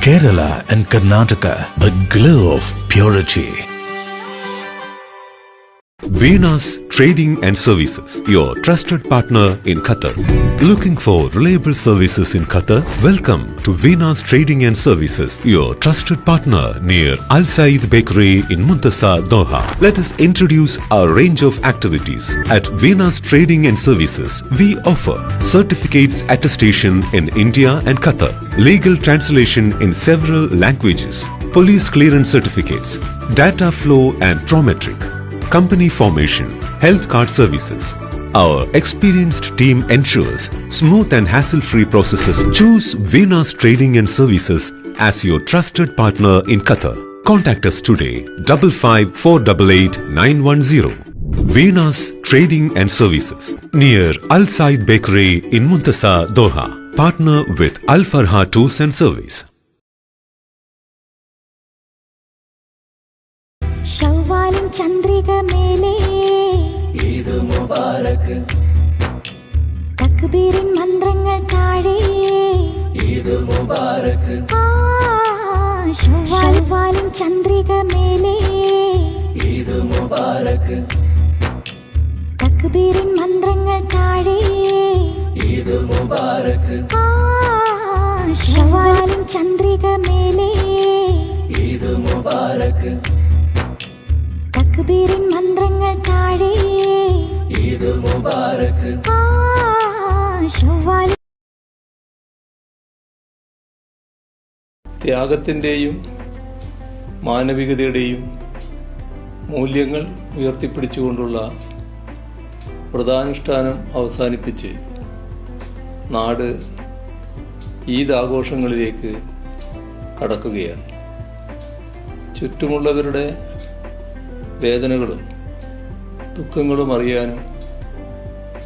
Kerala and Karnataka, the glow of purity. Venus Trading and Services, your trusted partner in Qatar. Looking for reliable services in Qatar? Welcome to Venus Trading and Services, your trusted partner near Al Said Bakery in Muntasa, Doha. Let us introduce our range of activities. At Venus Trading and Services, we offer certificates attestation in India and Qatar, legal translation in several languages, police clearance certificates, data flow and Prometric, company formation, health card services. Our experienced team ensures smooth and hassle-free processes. Choose Venus Trading and Services as your trusted partner in Qatar. Contact us today, 55 488 910. Venus Trading and Services, near Al Said Bakery in Muntasa, Doha. Partner with Al Farha Tours and Service. ശവ്വാലും Chandrika മേലേ ഈദ് മുബാരക്, തക്ബീറിൻ മന്ത്രങ്ങൾ താഴെ ഈദ് മുബാരക്, ശവ്വാലും ചന്ദ്രിക മേലേ ഈദ് മുബാരക്, തക്ബീറിൻ മന്ത്രങ്ങൾ താഴെ ഈദ് മുബാരക്, ശവ്വാലും ചന്ദ്രിക മേലേ ഈദ് മുബാരക്, തക്ബീറിൻ മന്ത്രങ്ങൾ താഴെ ഈദ് മുബാരക്. ത്യാഗത്തിൻ്റെയും മാനവികതയുടെയും മൂല്യങ്ങൾ ഉയർത്തിപ്പിടിച്ചുകൊണ്ടുള്ള വ്രതാനുഷ്ഠാനം അവസാനിപ്പിച്ച് നാട് ഈദ് ആഘോഷങ്ങളിലേക്ക് കടക്കുകയാണ്. ചുറ്റുമുള്ളവരുടെ വേദനകളും ദുഃഖങ്ങളും അറിയാനും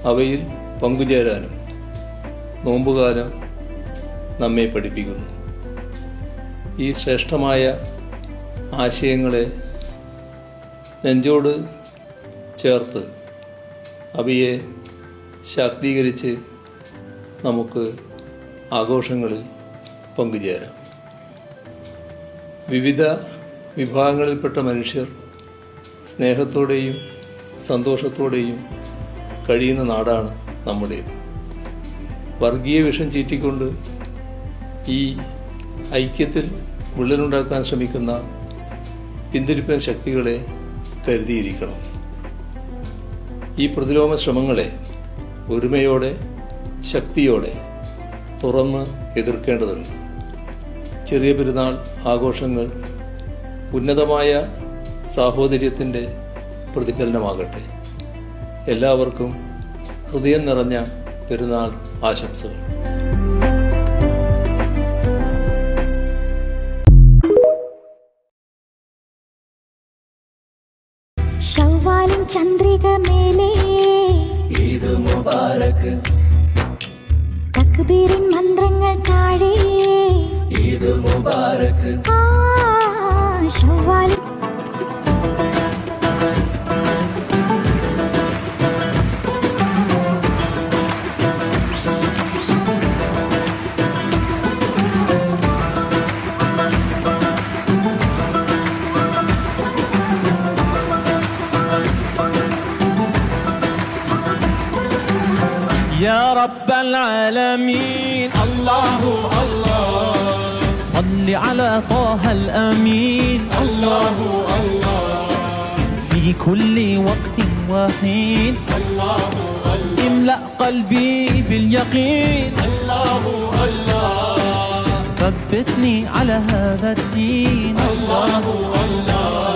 അവയിൽ പങ്കുചേരാനും നോമ്പുകാലം നമ്മെ പഠിപ്പിക്കുന്നു. ഈ ശ്രേഷ്ഠമായ ആശയങ്ങളെ നെഞ്ചോട് ചേർത്ത് അവയെ ശാക്തീകരിച്ച് നമുക്ക് ആഘോഷങ്ങളിൽ പങ്കുചേരാം. വിവിധ വിഭാഗങ്ങളിൽപ്പെട്ട മനുഷ്യർ സ്നേഹത്തോടെയും സന്തോഷത്തോടെയും കഴിയുന്ന നാടാണ് നമ്മുടേത്. വർഗീയ വിഷം ചീറ്റിക്കൊണ്ട് ഈ ഐക്യത്തിൽ വിള്ളലുണ്ടാക്കാൻ ശ്രമിക്കുന്ന പിന്തിരിപ്പൻ ശക്തികളെ കരുതിയിരിക്കണം. ഈ പ്രതിലോമ ശ്രമങ്ങളെ ഒരുമയോടെ ശക്തിയോടെ തുറന്ന് എതിർക്കേണ്ടതുണ്ട്. ചെറിയ പെരുന്നാൾ ആഘോഷങ്ങൾ ഉന്നതമായ സാഹോദര്യത്തിൻ്റെ പ്രതിഫലനമാകട്ടെ. എല്ലാവർക്കും ഹൃദയം നിറഞ്ഞ പെരുന്നാൾ ആശംസകൾ. ശവ്വാലും ചന്ദ്രിക മേലേ ഈദ് മുബാരക്, തക്ബീറിൻ മന്ത്രങ്ങൾ താഴെ ഈദ് മുബാരക്, ശവ്വാലും يا رب العالمين الله الله صل على طه الأمين الله الله في كل وقت وحين الله الله املأ قلبي باليقين الله الله ثبتني على هذا الدين الله الله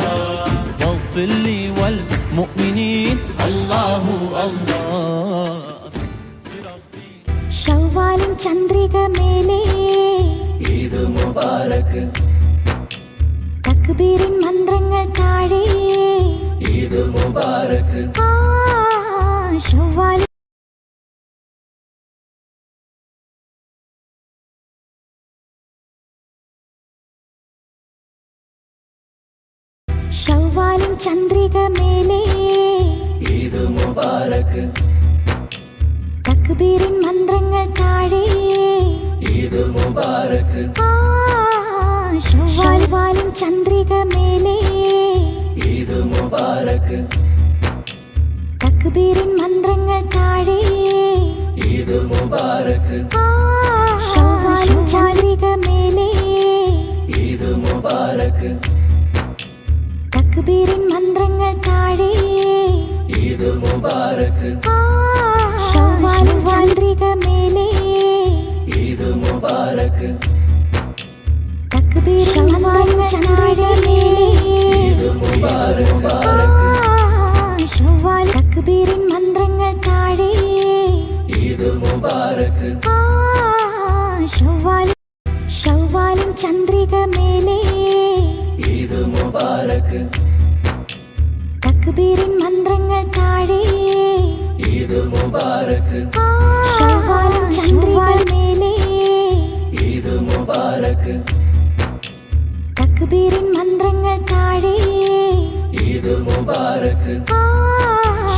واغفر لي والمؤمنين الله الله. ശവ്വാലും ചന്ദ്രിക മേലേ ഈദ് മുബാരക്, തക്ബീറിൻ മന്ത്രങ്ങൾ താഴെ ഈദ് മുബാരക്, ശവ്വാലും ശവ്വാലും ചന്ദ്രിക മേലേ ഈദ് മുബാരക്, തക്ബീറിൻ മന്ത്രങ്ങൾ താഴെ ഈദ് മുബാരക്, ശവ്വാലും ചന്ദ്രിക മേലെ ഈദ് മുബാരക് തക്ബീറിൻ മന്ത്രങ്ങൾ താഴെ ഈദ് മുബാരക് ശവ്വാലും ചന്ദ്രിക മേലെ ഈദ് മുബാരക് തക്ബീറിൻ മന്ത്രങ്ങൾ താഴെ ഈദ് മുബാരക് ശവ്വാലും ചന്ദ്രിക മേലെ ഈദ് മുബാരക് തക്ബീറിൻ മന്ത്രങ്ങൾ താഴെ ഈദ് മുബാരക് ശവ്വാൽ തക്ബീറിൻ മന്ത്രങ്ങൾ താഴെ ഈദ് മുബാരക് ശവ്വാലും ചന്ദ്രിക മേലെ ഈദ് മുബാരക് തക്ബീറിൻ മന്ത്രങ്ങൾ താഴെ ഈദ് മുബാരക് ശവ്വാലും ചന്ദ്രിക മേലെ ഈദ് മുബാരക് തക്ബീറിൻ മന്ത്രങ്ങൾ താഴെ ഈദ് മുബാരക്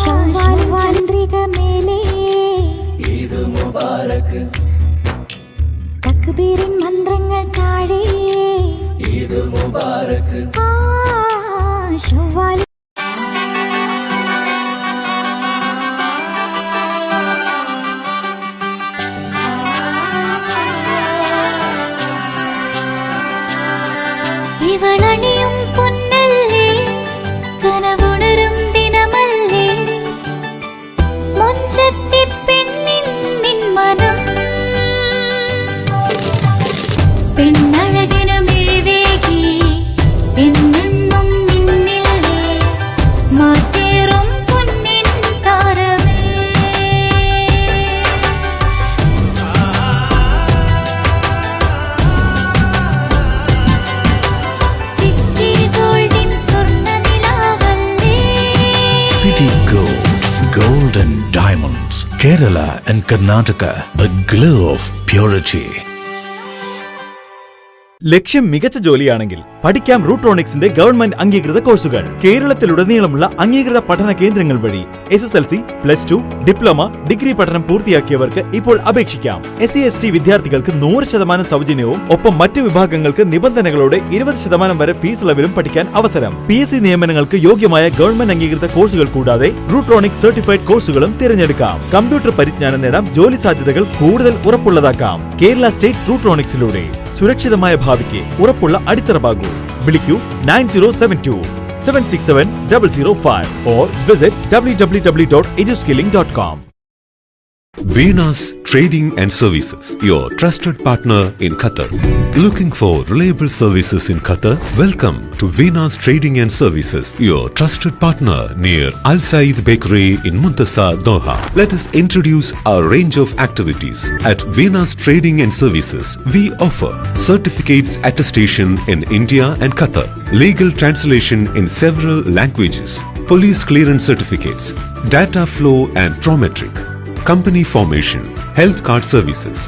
ശവ്വാലും ചന്ദ്രിക മേലെ ഈദ് മുബാരക് തക്ബീറിൻ മന്ത്രങ്ങൾ താഴെ ഈദ് മുബാരക് ശവ്വാലും ഇവളണിയും പൊന്നല്ലേ കനവുണരും ദിനമല്ലേ മുഞ്ചത്തി പെണ്ണിൻ നിൻ മനം പെണ്ണഴകിനു മിഴിവേകി എന്നെന്നും നിന്നില്ലേ മാറ്റേറും പൊന്നിൻ താരമേ സിറ്റി ഗോൾഡിൻ സ്വർണ്ണനിലാവല്ലേ City Gold, Gold and Diamonds, Kerala and Karnataka, the glow of purity. ലക്ഷ്യം മികച്ച ജോലിയാണെങ്കിൽ പഠിക്കാം റൂട്രോണിക്സിന്റെ ഗവൺമെന്റ് അംഗീകൃത കോഴ്സുകൾ. കേരളത്തിലുടനീളമുള്ള അംഗീകൃത പഠന കേന്ദ്രങ്ങൾ വഴി SSLC, +2, ഡിപ്ലോമ, ഡിഗ്രി പഠനം പൂർത്തിയാക്കിയവർക്ക് ഇപ്പോൾ അപേക്ഷിക്കാം. SC/ST വിദ്യാർത്ഥികൾക്ക് 100% സൗജന്യവും ഒപ്പം മറ്റ് വിഭാഗങ്ങൾക്ക് നിബന്ധനകളോടെ 20% വരെ ഫീസ് ഇളവിലും പഠിക്കാൻ അവസരം. PSC നിയമനങ്ങൾക്ക് യോഗ്യമായ ഗവൺമെന്റ് അംഗീകൃത കോഴ്സുകൾ കൂടാതെ റൂട്രോണിക്സ് സർട്ടിഫൈഡ് കോഴ്സുകളും തിരഞ്ഞെടുക്കാം. കമ്പ്യൂട്ടർ പരിജ്ഞാനം നേടാം, ജോലി സാധ്യതകൾ കൂടുതൽ ഉറപ്പുള്ളതാക്കാം. കേരള സ്റ്റേറ്റ് റൂട്രോണിക്സിലൂടെ സുരക്ഷിതമായ ഭാവിക്ക് ഉറപ്പുള്ള അടിത്തറ. വിളിക്കൂ 9072 767 005 or visit www.eduskilling.com. Venus Trading and Services, your trusted partner in Qatar. Looking for reliable services in Qatar? Welcome to Venus Trading and Services, your trusted partner near Al Said Bakery in Muntasa, Doha. Let us introduce our range of activities. At Venus Trading and Services, we offer certificates attestation in India and Qatar, legal translation in several languages, police clearance certificates, data flow and Prometric, company formation, health card services.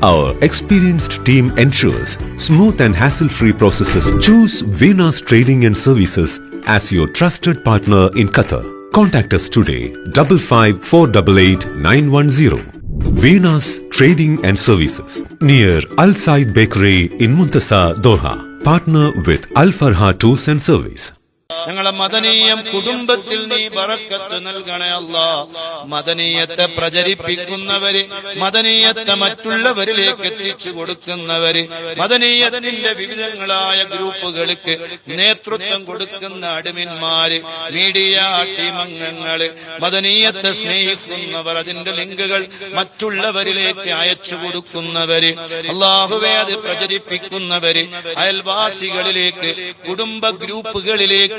Our experienced team ensures smooth and hassle-free processes. Choose Venus Trading and Services as your trusted partner in Qatar. Contact us today 55488910. Venus Trading and Services near Al Said Bakery in Muntasa, Doha. Partner with Al Farha Tours and Service. ഞങ്ങളെ മദനീയം കുടുംബത്തിൽ നീ ബറക്കത്ത് നൽകണേ അല്ലാ. മദനീയത്തെ പ്രചരിപ്പിക്കുന്നവര്, മദനീയത്തെ മറ്റുള്ളവരിലേക്ക് എത്തിച്ചു കൊടുക്കുന്നവര്, മദനീയത്തിന്റെ വിവിധങ്ങളായ ഗ്രൂപ്പുകൾക്ക് നേതൃത്വം കൊടുക്കുന്ന അഡ്മിന്മാര്, മീഡിയ ടീം അംഗങ്ങള്, മദനീയത്തെ സ്നേഹിക്കുന്നവർ, അതിന്റെ ലിങ്കുകൾ മറ്റുള്ളവരിലേക്ക് അയച്ചു കൊടുക്കുന്നവര്, അല്ലാഹുവേ അത് പ്രചരിപ്പിക്കുന്നവര്, അയൽവാസികളിലേക്ക്, കുടുംബ ഗ്രൂപ്പുകളിലേക്ക്.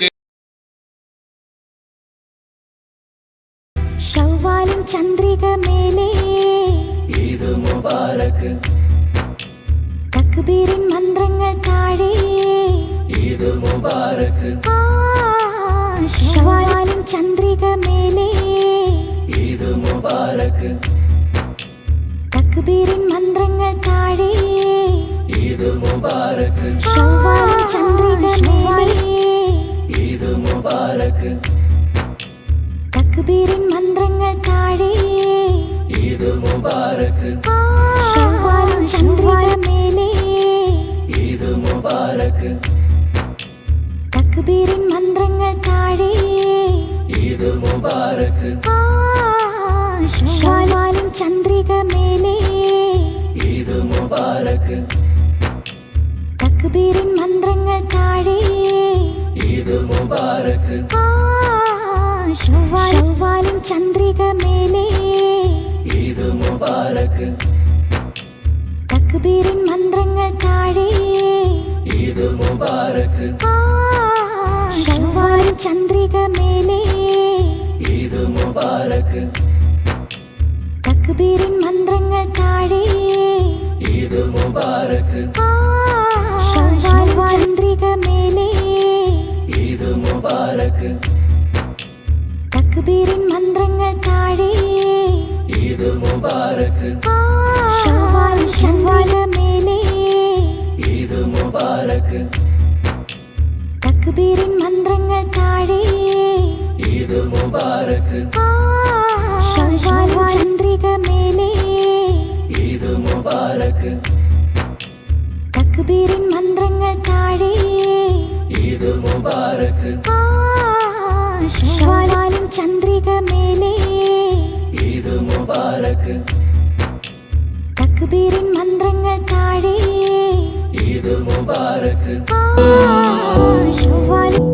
ശവ്വാലും ചന്ദ്രിക മേലെ ഈദ് മുബാരക് തക്ബീറിൻ മന്ത്രങ്ങൾ താഴെ ഈദ് മുബാരക് ശവ്വാലും ചന്ദ്രിക മേലെ ഈദ് മുബാരക് തക്ബീറിൻ മന്ത്രങ്ങൾ താഴെ ഈദ് മുബാരക് ശവ്വാലും ചന്ദ്രിക മേലെ ഈദ് മുബാരക് തക്ബീറിൻ മന്ത്രങ്ങൾ താഴെ ഈദ് മുബാരക് ശവ്വാലും ചന്ദ്രിക മേലെ ഈദ് മുബാരക് മുബാരക്ക് തക്ബീറിൻ മന്ത്രങ്ങൾ താഴെ ഈദ് മുബാരക്ക് ശവ്വാലും ചന്ദ്രിക മേലെ ഈദ് മുബാരക്ക് തക്ബീറിൻ മന്ത്രങ്ങൾ താഴെ ഈദ് മുബാരക്ക് ശവ്വാലും ചന്ദ്രിക മേലെ ഈദ് മുബാരക്ക് തക്ബീറിൻ മന്ത്രങ്ങൾ താഴെ ഈദ് മുബാരക്ക് ശവ്വാലും ചന്ദ്രിക മേലെ ഈദ് മുബാരക്ക് തക്ബീറിൻ മന്ത്രങ്ങൾ താഴെ ഈദ് മുബാരക്ക് ശവ്വാലും ചന്ദ്രിക മേലെ ഈദ് മുബാരക്ക് തക്ബീറിൻ മന്ത്രങ്ങൾ താഴെ ഈദ് മുബാരക്ക് ശവ്വാലും ചന്ദ്രിക മേലെ ഈദ് മുബാരക്ക് തക്ബീറിൻ മന്ത്രങ്ങൾ താഴെ ഈദ് മുബാരക്ക് ശവ്വാലും ചന്ദ്രിക മേലെ ഈദ് മുബാരക്ക് തക്ബീറിൻ മന്ത്രങ്ങൾ താഴെ ഈദ് മുബാരക്ക് ശവ്വാലും ചന്ദ്രിക മേലെ ഈദ് മുബാരക്ക് തക്ബീറിൻ മന്ത്രങ്ങൾ താഴെ ഈദ് മുബാരക്ക് ശവ്വാലും